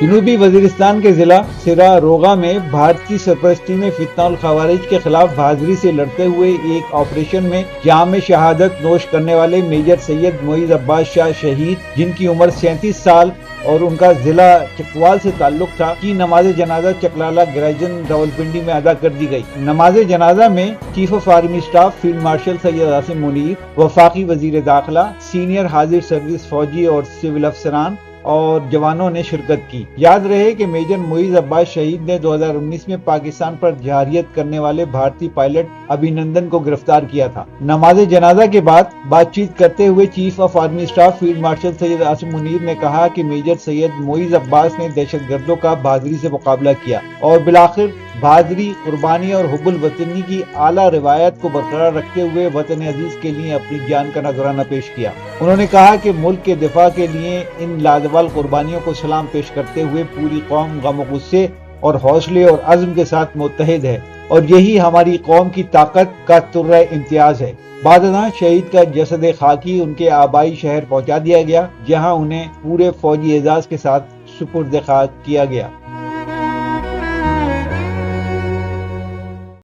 جنوبی وزیرستان کے ضلع سرا روغا میں بھارتی سرپرستی میں فتنہ الخوارج کے خلاف بہادری سے لڑتے ہوئے ایک آپریشن میں جام شہادت نوش کرنے والے میجر سید معیز عباس شاہ شہید، جن کی عمر 37 سال اور ان کا ضلع چکوال سے تعلق تھا، کی نماز جنازہ چکلالہ گریجن راولپنڈی میں ادا کر دی گئی۔ نماز جنازہ میں chief of army staff field marshal Syed Asim Munir, وفاقی وزیر داخلہ، سینئر حاضر سروس فوجی اور سول افسران اور جوانوں نے شرکت کی۔ یاد رہے کہ میجر معیز عباس شہید نے 2019 میں پاکستان پر جارحیت کرنے والے بھارتی پائلٹ ابھینندن کو گرفتار کیا تھا۔ نماز جنازہ کے بعد بات چیت کرتے ہوئے chief of army staff field marshal Syed Asim Munir نے کہا کہ میجر سید معیز عباس نے دہشت گردوں کا بہادری سے مقابلہ کیا اور بالآخر بہادری، قربانی اور حب الوطنی کی اعلیٰ روایت کو برقرار رکھتے ہوئے وطن عزیز کے لیے اپنی جان کا نذرانہ پیش کیا۔ انہوں نے کہا کہ ملک کے دفاع کے لیے ان لازوال قربانیوں کو سلام پیش کرتے ہوئے پوری قوم غم و غصے اور حوصلے اور عزم کے ساتھ متحد ہے، اور یہی ہماری قوم کی طاقت کا ترہ امتیاز ہے۔ بعد ازاں شہید کا جسد خاکی ان کے آبائی شہر پہنچا دیا گیا، جہاں انہیں پورے فوجی اعزاز کے ساتھ سپرد خاک کیا گیا۔